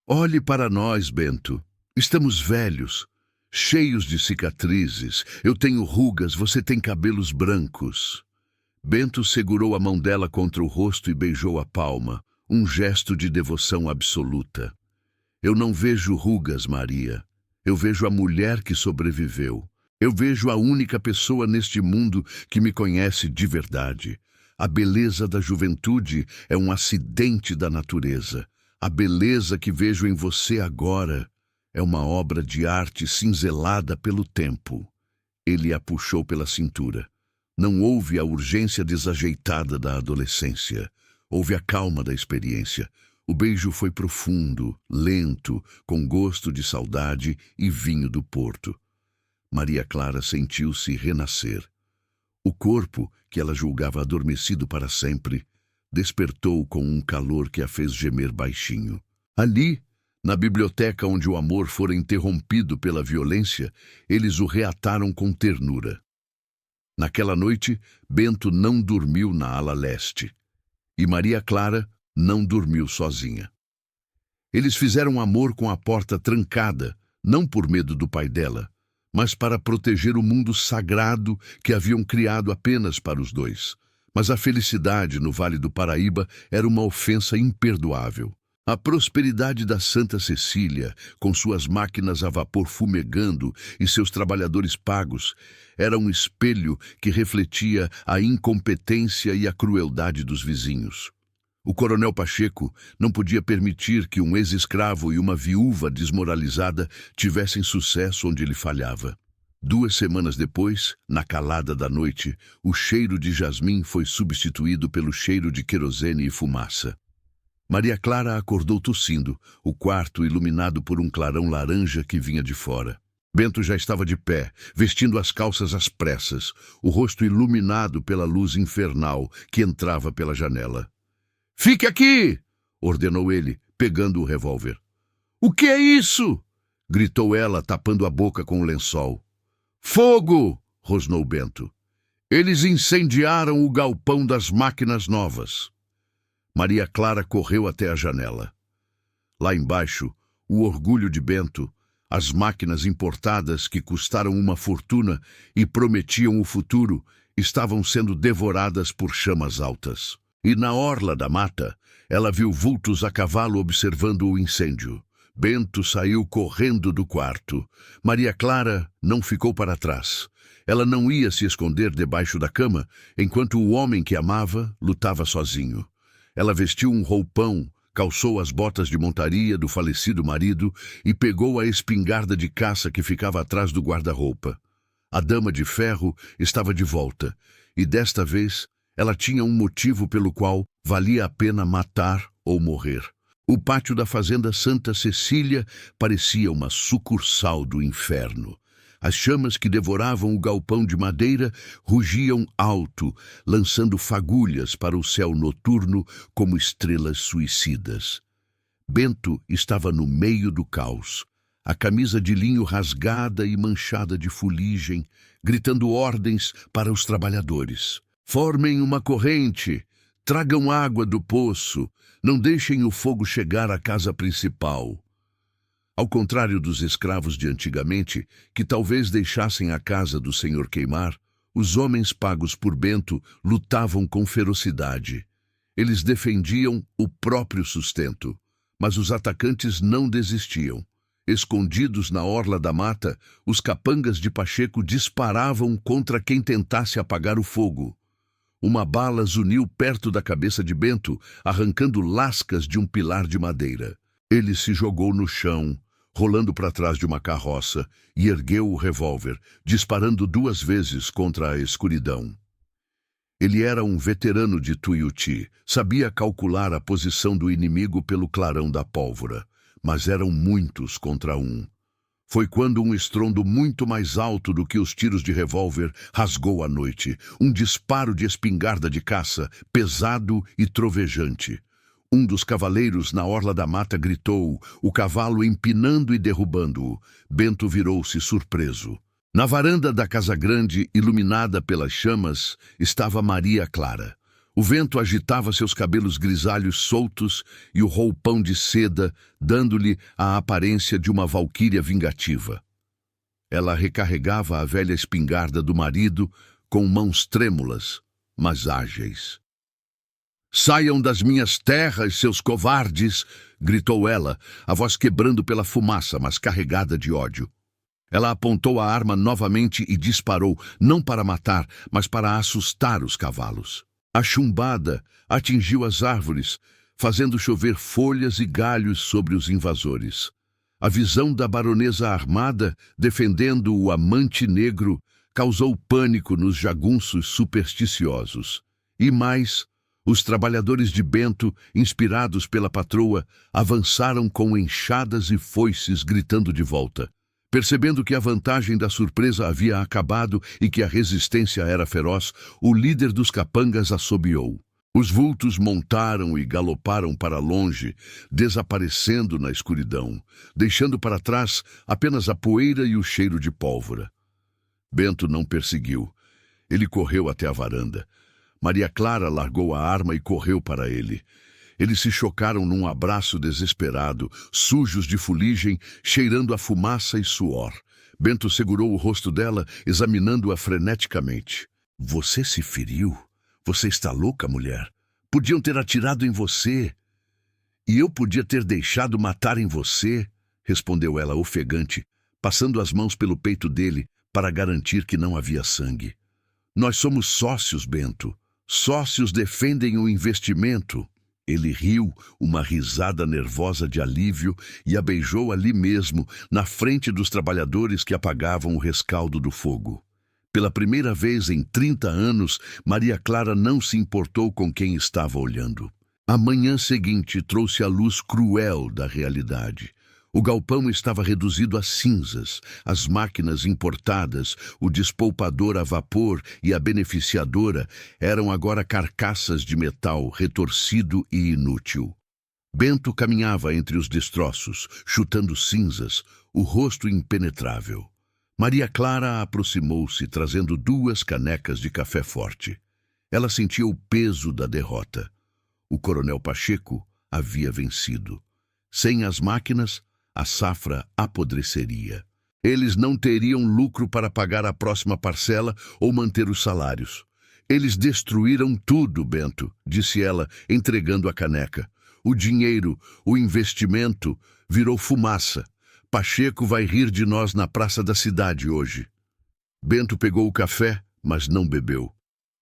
Olhe para nós, Bento. Estamos velhos, cheios de cicatrizes. Eu tenho rugas, você tem cabelos brancos. Bento segurou a mão dela contra o rosto e beijou a palma, um gesto de devoção absoluta. Eu não vejo rugas, Maria. Eu vejo a mulher que sobreviveu. Eu vejo a única pessoa neste mundo que me conhece de verdade. A beleza da juventude é um acidente da natureza. A beleza que vejo em você agora é uma obra de arte cinzelada pelo tempo. Ele a puxou pela cintura. Não houve a urgência desajeitada da adolescência. Houve a calma da experiência. O beijo foi profundo, lento, com gosto de saudade e vinho do Porto. Maria Clara sentiu-se renascer. O corpo, que ela julgava adormecido para sempre, despertou com um calor que a fez gemer baixinho. Ali, na biblioteca onde o amor fora interrompido pela violência, eles o reataram com ternura. Naquela noite, Bento não dormiu na ala leste. E Maria Clara não dormiu sozinha. Eles fizeram amor com a porta trancada, não por medo do pai dela, mas para proteger o mundo sagrado que haviam criado apenas para os dois. Mas a felicidade no Vale do Paraíba era uma ofensa imperdoável. A prosperidade da Santa Cecília, com suas máquinas a vapor fumegando e seus trabalhadores pagos, era um espelho que refletia a incompetência e a crueldade dos vizinhos. O coronel Pacheco não podia permitir que um ex-escravo e uma viúva desmoralizada tivessem sucesso onde ele falhava. 2 semanas depois, na calada da noite, o cheiro de jasmim foi substituído pelo cheiro de querosene e fumaça. Maria Clara acordou tossindo, o quarto iluminado por um clarão laranja que vinha de fora. Bento já estava de pé, vestindo as calças às pressas, o rosto iluminado pela luz infernal que entrava pela janela. "Fique aqui!" ordenou ele, pegando o revólver. "O que é isso?" gritou ela, tapando a boca com o lençol. "Fogo!" rosnou Bento. "Eles incendiaram o galpão das máquinas novas." Maria Clara correu até a janela. Lá embaixo, o orgulho de Bento, as máquinas importadas que custaram uma fortuna e prometiam o futuro, estavam sendo devoradas por chamas altas. E na orla da mata, ela viu vultos a cavalo observando o incêndio. Bento saiu correndo do quarto. Maria Clara não ficou para trás. Ela não ia se esconder debaixo da cama, enquanto o homem que amava lutava sozinho. Ela vestiu um roupão, calçou as botas de montaria do falecido marido e pegou a espingarda de caça que ficava atrás do guarda-roupa. A Dama de Ferro estava de volta, e desta vez ela tinha um motivo pelo qual valia a pena matar ou morrer. O pátio da fazenda Santa Cecília parecia uma sucursal do inferno. As chamas que devoravam o galpão de madeira rugiam alto, lançando fagulhas para o céu noturno como estrelas suicidas. Bento estava no meio do caos, a camisa de linho rasgada e manchada de fuligem, gritando ordens para os trabalhadores. "Formem uma corrente, tragam água do poço, não deixem o fogo chegar à casa principal." Ao contrário dos escravos de antigamente, que talvez deixassem a casa do senhor queimar, os homens pagos por Bento lutavam com ferocidade. Eles defendiam o próprio sustento, mas os atacantes não desistiam. Escondidos na orla da mata, os capangas de Pacheco disparavam contra quem tentasse apagar o fogo. Uma bala zuniu perto da cabeça de Bento, arrancando lascas de um pilar de madeira. Ele se jogou no chão, rolando para trás de uma carroça, e ergueu o revólver, disparando 2 vezes contra a escuridão. Ele era um veterano de Tuiuti, sabia calcular a posição do inimigo pelo clarão da pólvora, mas eram muitos contra um. Foi quando um estrondo muito mais alto do que os tiros de revólver rasgou a noite, um disparo de espingarda de caça, pesado e trovejante. Um dos cavaleiros na orla da mata gritou, o cavalo empinando e derrubando-o. Bento virou-se surpreso. Na varanda da casa grande, iluminada pelas chamas, estava Maria Clara. O vento agitava seus cabelos grisalhos soltos e o roupão de seda, dando-lhe a aparência de uma valquíria vingativa. Ela recarregava a velha espingarda do marido com mãos trêmulas, mas ágeis. "Saiam das minhas terras, seus covardes!" gritou ela, a voz quebrando pela fumaça, mas carregada de ódio. Ela apontou a arma novamente e disparou, não para matar, mas para assustar os cavalos. A chumbada atingiu as árvores, fazendo chover folhas e galhos sobre os invasores. A visão da baronesa armada, defendendo o amante negro, causou pânico nos jagunços supersticiosos. E mais, Os trabalhadores de Bento, inspirados pela patroa, avançaram com enxadas e foices, gritando de volta. Percebendo que a vantagem da surpresa havia acabado e que a resistência era feroz, o líder dos capangas assobiou. Os vultos montaram e galoparam para longe, desaparecendo na escuridão, deixando para trás apenas a poeira e o cheiro de pólvora. Bento não perseguiu. Ele correu até a varanda. Maria Clara largou a arma e correu para ele. Eles se chocaram num abraço desesperado, sujos de fuligem, cheirando a fumaça e suor. Bento segurou o rosto dela, examinando-a freneticamente. Você se feriu? Você está louca, mulher? Podiam ter atirado em você. E eu podia ter deixado matarem você, respondeu ela ofegante, passando as mãos pelo peito dele para garantir que não havia sangue. Nós somos sócios, Bento. Sócios defendem o investimento. Ele riu, uma risada nervosa de alívio, e a beijou ali mesmo, na frente dos trabalhadores que apagavam o rescaldo do fogo. Pela primeira vez em 30 anos, Maria Clara não se importou com quem estava olhando. A manhã seguinte trouxe a luz cruel da realidade. O galpão estava reduzido a cinzas, as máquinas importadas, o despolpador a vapor e a beneficiadora eram agora carcaças de metal retorcido e inútil. Bento caminhava entre os destroços, chutando cinzas, o rosto impenetrável. Maria Clara aproximou-se, trazendo 2 canecas de café forte. Ela sentia o peso da derrota. O coronel Pacheco havia vencido. Sem as máquinas, a safra apodreceria. Eles não teriam lucro para pagar a próxima parcela ou manter os salários. Eles destruíram tudo, Bento, disse ela, entregando a caneca. O dinheiro, o investimento, virou fumaça. Pacheco vai rir de nós na praça da cidade hoje. Bento pegou o café, mas não bebeu.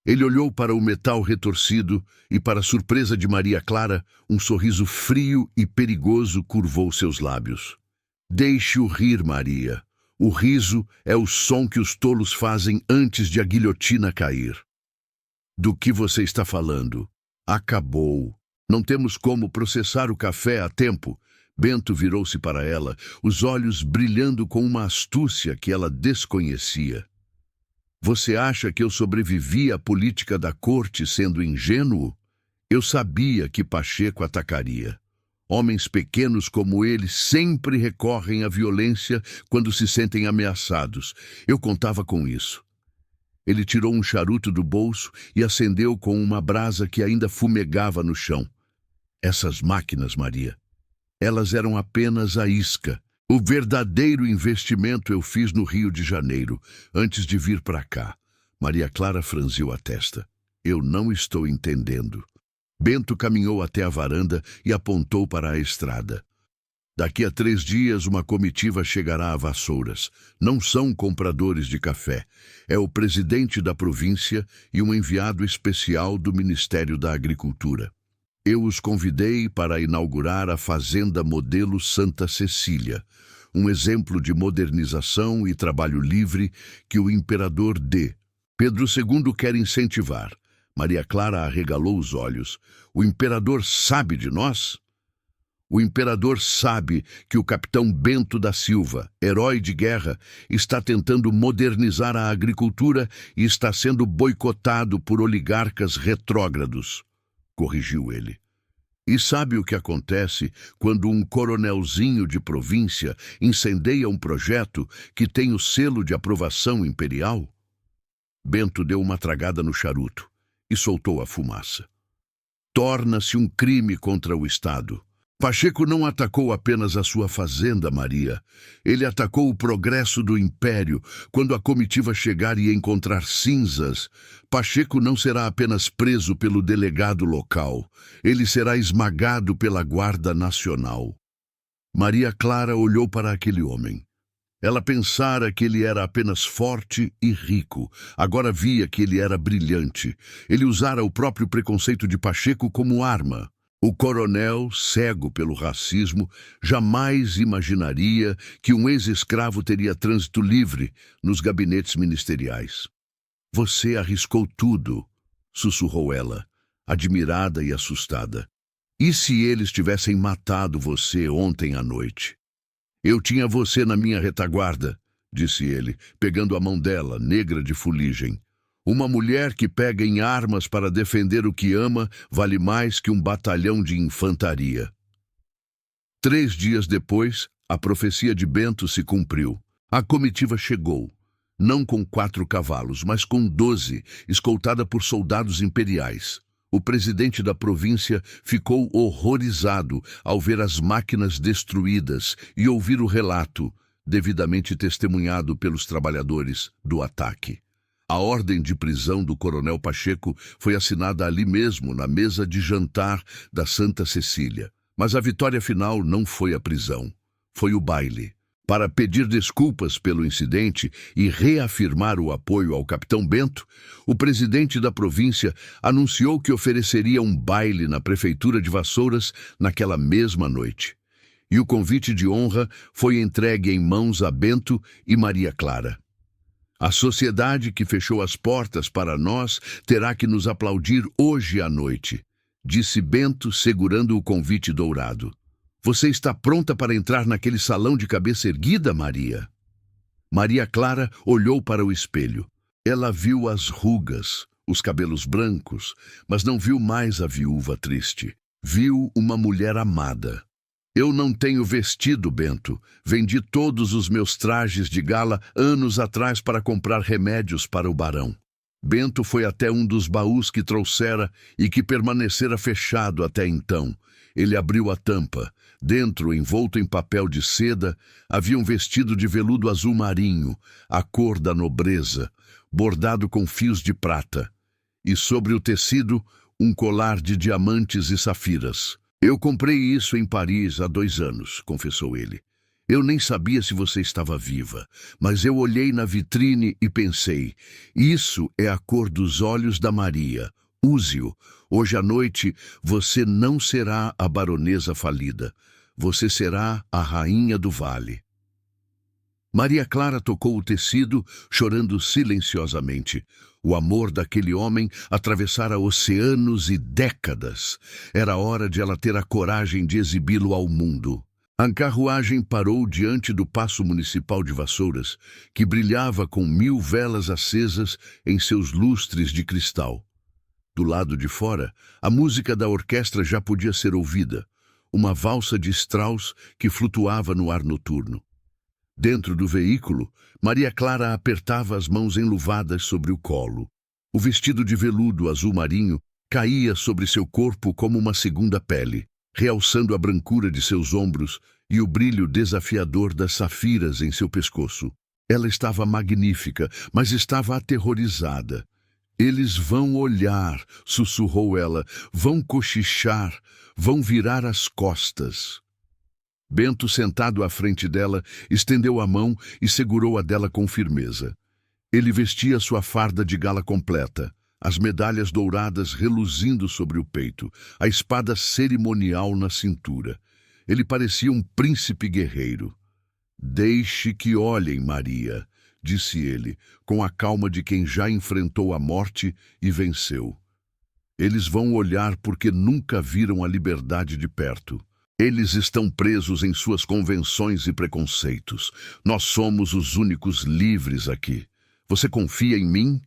Ele olhou para o metal retorcido e, para a surpresa de Maria Clara, um sorriso frio e perigoso curvou seus lábios. Deixe-o rir, Maria. O riso é o som que os tolos fazem antes de a guilhotina cair. Do que você está falando? Acabou. Não temos como processar o café a tempo. Bento virou-se para ela, os olhos brilhando com uma astúcia que ela desconhecia. Você acha que eu sobrevivi à política da corte sendo ingênuo? Eu sabia que Pacheco atacaria. Homens pequenos como ele sempre recorrem à violência quando se sentem ameaçados. Eu contava com isso. Ele tirou um charuto do bolso e acendeu com uma brasa que ainda fumegava no chão. Essas máquinas, Maria, elas eram apenas a isca. O verdadeiro investimento eu fiz no Rio de Janeiro, antes de vir para cá. Maria Clara franziu a testa. Eu não estou entendendo. Bento caminhou até a varanda e apontou para a estrada. Daqui a 3 dias uma comitiva chegará a Vassouras. Não são compradores de café. É o presidente da província e um enviado especial do Ministério da Agricultura. Eu os convidei para inaugurar a Fazenda Modelo Santa Cecília, um exemplo de modernização e trabalho livre que o imperador D. Pedro II quer incentivar. Maria Clara arregalou os olhos. O imperador sabe de nós? O imperador sabe que o capitão Bento da Silva, herói de guerra, está tentando modernizar a agricultura e está sendo boicotado por oligarcas retrógrados. Corrigiu ele. E sabe o que acontece quando um coronelzinho de província incendeia um projeto que tem o selo de aprovação imperial? Bento deu uma tragada no charuto e soltou a fumaça. Torna-se um crime contra o Estado. Pacheco não atacou apenas a sua fazenda, Maria. Ele atacou o progresso do império. Quando a comitiva chegar e encontrar cinzas, Pacheco não será apenas preso pelo delegado local. Ele será esmagado pela Guarda Nacional. Maria Clara olhou para aquele homem. Ela pensara que ele era apenas forte e rico. Agora via que ele era brilhante. Ele usara o próprio preconceito de Pacheco como arma. O coronel, cego pelo racismo, jamais imaginaria que um ex-escravo teria trânsito livre nos gabinetes ministeriais. Você arriscou tudo, sussurrou ela. admirada e assustada. E se eles tivessem matado você ontem à noite? Eu tinha você na minha retaguarda, disse ele, pegando a mão dela, negra de fuligem. Uma mulher que pega em armas para defender o que ama vale mais que um batalhão de infantaria. 3 dias depois, a profecia de Bento se cumpriu. A comitiva chegou, não com 4 cavalos, mas com 12, escoltada por soldados imperiais. O presidente da província ficou horrorizado ao ver as máquinas destruídas e ouvir o relato, devidamente testemunhado pelos trabalhadores, do ataque. A ordem de prisão do coronel Pacheco foi assinada ali mesmo, na mesa de jantar da Santa Cecília. Mas a vitória final não foi a prisão, foi o baile. Para pedir desculpas pelo incidente e reafirmar o apoio ao capitão Bento, o presidente da província anunciou que ofereceria um baile na prefeitura de Vassouras naquela mesma noite. E o convite de honra foi entregue em mãos a Bento e Maria Clara. A sociedade que fechou as portas para nós terá que nos aplaudir hoje à noite, disse Bento, segurando o convite dourado. Você está pronta para entrar naquele salão de cabeça erguida, Maria? Maria Clara olhou para o espelho. Ela viu as rugas, os cabelos brancos, mas não viu mais a viúva triste. Viu uma mulher amada. Eu não tenho vestido, Bento. Vendi todos os meus trajes de gala anos atrás para comprar remédios para o barão. Bento foi até um dos baús que trouxera e que permanecera fechado até então. Ele abriu a tampa. Dentro, envolto em papel de seda, havia um vestido de veludo azul marinho, a cor da nobreza, bordado com fios de prata. E sobre o tecido, um colar de diamantes e safiras. Eu comprei isso em Paris há 2 anos, confessou ele. Eu nem sabia se você estava viva, mas eu olhei na vitrine e pensei, isso é a cor dos olhos da Maria. Use-o. Hoje à noite você não será a baronesa falida. Você será a rainha do vale. Maria Clara tocou o tecido, chorando silenciosamente. O amor daquele homem atravessara oceanos e décadas. Era hora de ela ter a coragem de exibi-lo ao mundo. A carruagem parou diante do Paço Municipal de Vassouras, que brilhava com 1000 velas acesas em seus lustres de cristal. Do lado de fora, a música da orquestra já podia ser ouvida, uma valsa de Strauss que flutuava no ar noturno. Dentro do veículo, Maria Clara apertava as mãos enluvadas sobre o colo. O vestido de veludo azul marinho caía sobre seu corpo como uma segunda pele, realçando a brancura de seus ombros e o brilho desafiador das safiras em seu pescoço. Ela estava magnífica, mas estava aterrorizada. Eles vão olhar, sussurrou ela, vão cochichar, vão virar as costas. Bento, sentado à frente dela, estendeu a mão e segurou a dela com firmeza. Ele vestia sua farda de gala completa, as medalhas douradas reluzindo sobre o peito, a espada cerimonial na cintura. Ele parecia um príncipe guerreiro. Deixe que olhem, Maria, disse ele, com a calma de quem já enfrentou a morte e venceu. Eles vão olhar porque nunca viram a liberdade de perto. Eles estão presos em suas convenções e preconceitos. Nós somos os únicos livres aqui. Você confia em mim?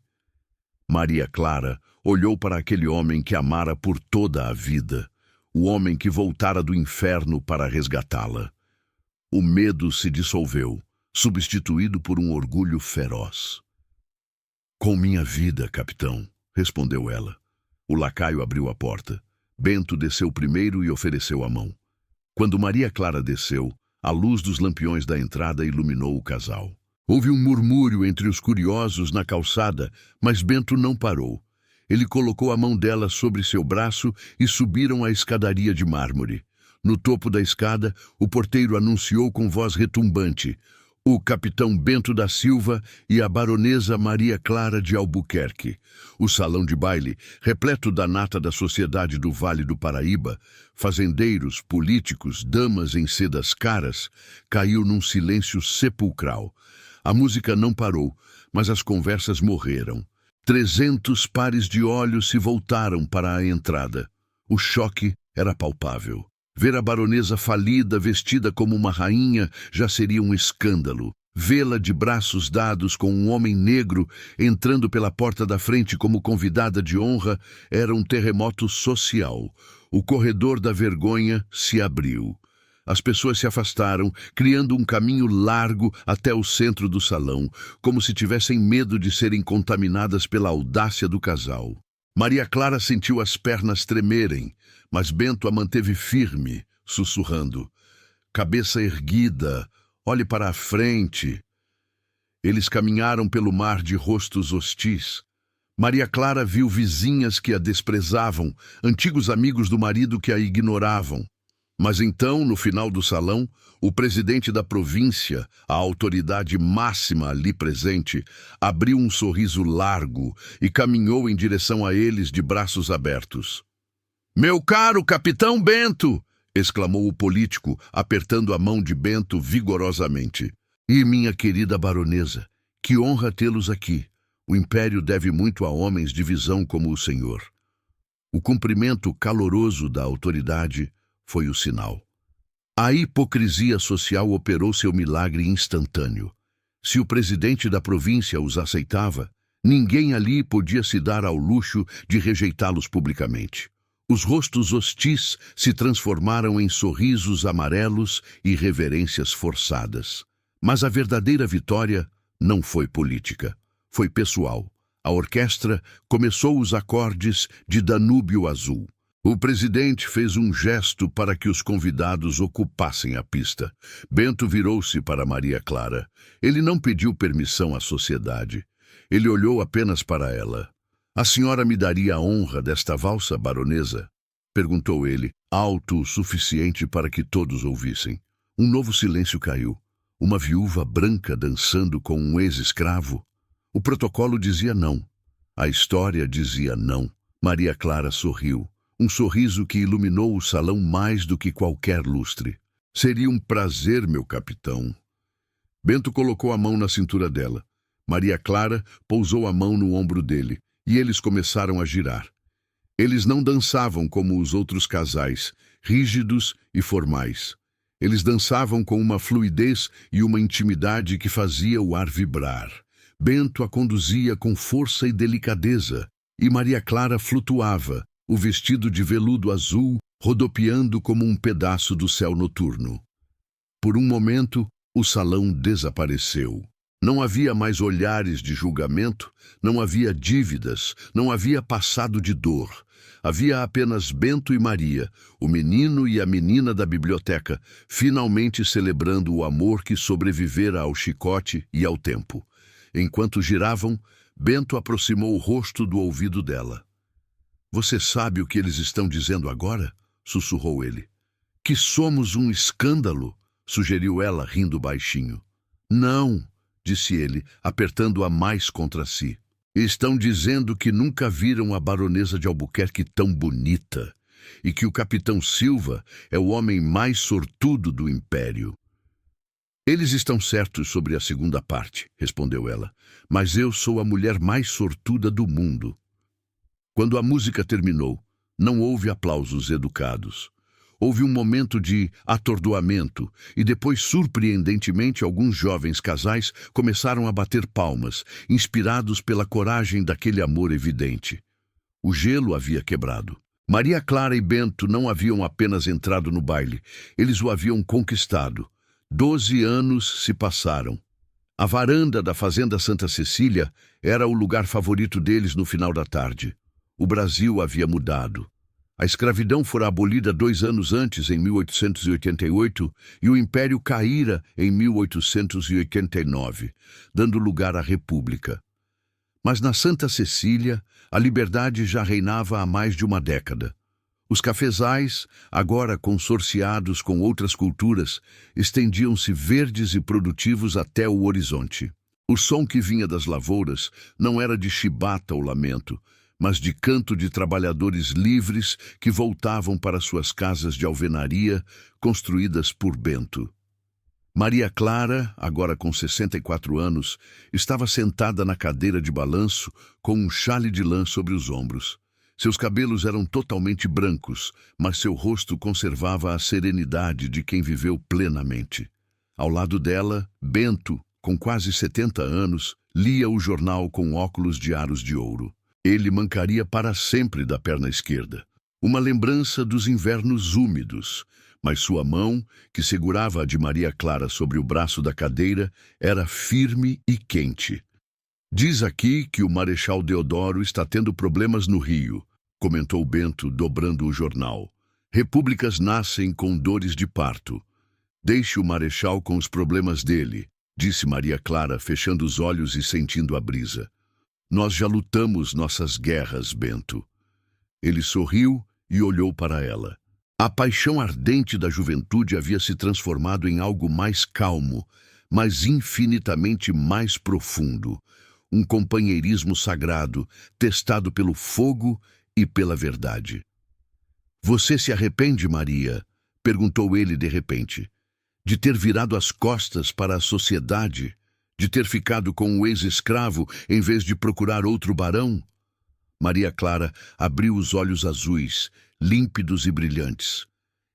Maria Clara olhou para aquele homem que amara por toda a vida, o homem que voltara do inferno para resgatá-la. O medo se dissolveu, substituído por um orgulho feroz. Com minha vida, capitão, respondeu ela. O lacaio abriu a porta. Bento desceu primeiro e ofereceu a mão. Quando Maria Clara desceu, a luz dos lampiões da entrada iluminou o casal. Houve um murmúrio entre os curiosos na calçada, mas Bento não parou. Ele colocou a mão dela sobre seu braço e subiram a escadaria de mármore. No topo da escada, o porteiro anunciou com voz retumbante: o capitão Bento da Silva e a baronesa Maria Clara de Albuquerque. O salão de baile, repleto da nata da sociedade do Vale do Paraíba, fazendeiros, políticos, damas em sedas caras, caiu num silêncio sepulcral. A música não parou, mas as conversas morreram. 300 pares de olhos se voltaram para a entrada. O choque era palpável. Ver a baronesa falida, vestida como uma rainha, já seria um escândalo. Vê-la de braços dados com um homem negro entrando pela porta da frente como convidada de honra era um terremoto social. O corredor da vergonha se abriu. As pessoas se afastaram, criando um caminho largo até o centro do salão, como se tivessem medo de serem contaminadas pela audácia do casal. Maria Clara sentiu as pernas tremerem, mas Bento a manteve firme, sussurrando: "Cabeça erguida, olhe para a frente." Eles caminharam pelo mar de rostos hostis. Maria Clara viu vizinhas que a desprezavam, antigos amigos do marido que a ignoravam. Mas então, no final do salão, o presidente da província, a autoridade máxima ali presente, abriu um sorriso largo e caminhou em direção a eles de braços abertos. "Meu caro capitão Bento!" exclamou o político, apertando a mão de Bento vigorosamente. "E minha querida baronesa, que honra tê-los aqui. O império deve muito a homens de visão como o senhor." O cumprimento caloroso da autoridade foi o sinal. A hipocrisia social operou seu milagre instantâneo. Se o presidente da província os aceitava, ninguém ali podia se dar ao luxo de rejeitá-los publicamente. Os rostos hostis se transformaram em sorrisos amarelos e reverências forçadas. Mas a verdadeira vitória não foi política, foi pessoal. A orquestra começou os acordes de Danúbio Azul. O presidente fez um gesto para que os convidados ocupassem a pista. Bento virou-se para Maria Clara. Ele não pediu permissão à sociedade. Ele olhou apenas para ela. "A senhora me daria a honra desta valsa, baronesa?" perguntou ele, alto o suficiente para que todos ouvissem. Um novo silêncio caiu. Uma viúva branca dançando com um ex-escravo? O protocolo dizia não. A história dizia não. Maria Clara sorriu. Um sorriso que iluminou o salão mais do que qualquer lustre. "Seria um prazer, meu capitão." Bento colocou a mão na cintura dela. Maria Clara pousou a mão no ombro dele, e eles começaram a girar. Eles não dançavam como os outros casais, rígidos e formais. Eles dançavam com uma fluidez e uma intimidade que fazia o ar vibrar. Bento a conduzia com força e delicadeza, e Maria Clara flutuava, o vestido de veludo azul rodopiando como um pedaço do céu noturno. Por um momento, o salão desapareceu. Não havia mais olhares de julgamento, não havia dívidas, não havia passado de dor. Havia apenas Bento e Maria, o menino e a menina da biblioteca, finalmente celebrando o amor que sobrevivera ao chicote e ao tempo. Enquanto giravam, Bento aproximou o rosto do ouvido dela. "Você sabe o que eles estão dizendo agora?" sussurrou ele. "Que somos um escândalo?" sugeriu ela, rindo baixinho. "Não", disse ele, apertando-a mais contra si. "Estão dizendo que nunca viram a baronesa de Albuquerque tão bonita, e que o capitão Silva é o homem mais sortudo do império." "Eles estão certos sobre a segunda parte", respondeu ela, "mas eu sou a mulher mais sortuda do mundo." Quando a música terminou, não houve aplausos educados. Houve um momento de atordoamento e depois, surpreendentemente, alguns jovens casais começaram a bater palmas, inspirados pela coragem daquele amor evidente. O gelo havia quebrado. Maria Clara e Bento não haviam apenas entrado no baile, eles o haviam conquistado. 12 anos se passaram. A varanda da Fazenda Santa Cecília era o lugar favorito deles no final da tarde. O Brasil havia mudado. A escravidão fora abolida 2 anos antes, em 1888, e o Império caíra em 1889, dando lugar à República. Mas na Santa Cecília, a liberdade já reinava há mais de uma década. Os cafezais, agora consorciados com outras culturas, estendiam-se verdes e produtivos até o horizonte. O som que vinha das lavouras não era de chibata ou lamento, mas de canto de trabalhadores livres que voltavam para suas casas de alvenaria construídas por Bento. Maria Clara, agora com 64 anos, estava sentada na cadeira de balanço com um xale de lã sobre os ombros. Seus cabelos eram totalmente brancos, mas seu rosto conservava a serenidade de quem viveu plenamente. Ao lado dela, Bento, com quase 70 anos, lia o jornal com óculos de aros de ouro. Ele mancaria para sempre da perna esquerda. Uma lembrança dos invernos úmidos, mas sua mão, que segurava a de Maria Clara sobre o braço da cadeira, era firme e quente. Diz aqui que o Marechal Deodoro está tendo problemas no Rio, comentou Bento, dobrando o jornal. Repúblicas nascem com dores de parto. Deixe o Marechal com os problemas dele, disse Maria Clara, fechando os olhos e sentindo a brisa. Nós já lutamos nossas guerras, Bento. Ele sorriu e olhou para ela. A paixão ardente da juventude havia se transformado em algo mais calmo, mas infinitamente mais profundo. Um companheirismo sagrado, testado pelo fogo e pela verdade. Você se arrepende, Maria? Perguntou ele de repente. De ter virado as costas para a sociedade? De ter ficado com o ex-escravo em vez de procurar outro barão? Maria Clara abriu os olhos azuis, límpidos e brilhantes.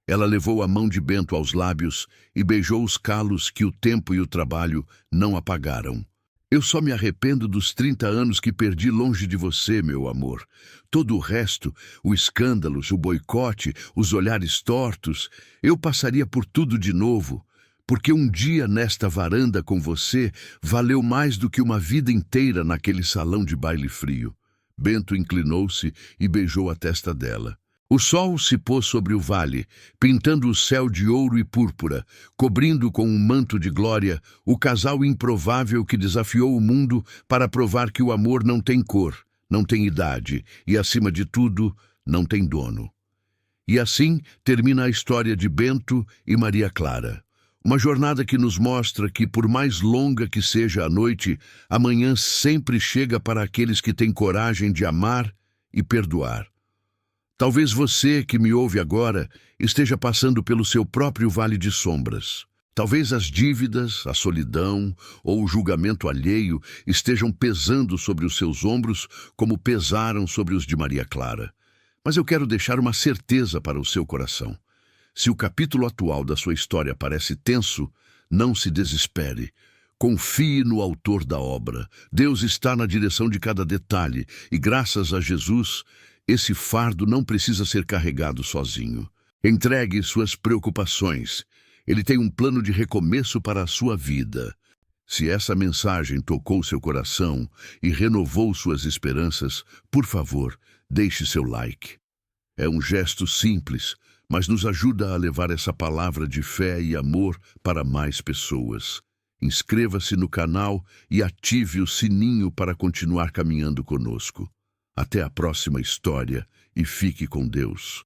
Ela levou a mão de Bento aos lábios e beijou os calos que o tempo e o trabalho não apagaram. Eu só me arrependo dos 30 anos que perdi longe de você, meu amor. Todo o resto, o escândalo, o boicote, os olhares tortos, eu passaria por tudo de novo, porque um dia nesta varanda com você valeu mais do que uma vida inteira naquele salão de baile frio. Bento inclinou-se e beijou a testa dela. O sol se pôs sobre o vale, pintando o céu de ouro e púrpura, cobrindo com um manto de glória o casal improvável que desafiou o mundo para provar que o amor não tem cor, não tem idade e, acima de tudo, não tem dono. E assim termina a história de Bento e Maria Clara. Uma jornada que nos mostra que, por mais longa que seja a noite, a manhã sempre chega para aqueles que têm coragem de amar e perdoar. Talvez você, que me ouve agora, esteja passando pelo seu próprio vale de sombras. Talvez as dívidas, a solidão ou o julgamento alheio estejam pesando sobre os seus ombros como pesaram sobre os de Maria Clara. Mas eu quero deixar uma certeza para o seu coração. Se o capítulo atual da sua história parece tenso, não se desespere. Confie no autor da obra. Deus está na direção de cada detalhe e, graças a Jesus, esse fardo não precisa ser carregado sozinho. Entregue suas preocupações. Ele tem um plano de recomeço para a sua vida. Se essa mensagem tocou seu coração e renovou suas esperanças, por favor, deixe seu like. É um gesto simples, mas nos ajuda a levar essa palavra de fé e amor para mais pessoas. Inscreva-se no canal e ative o sininho para continuar caminhando conosco. Até a próxima história e fique com Deus.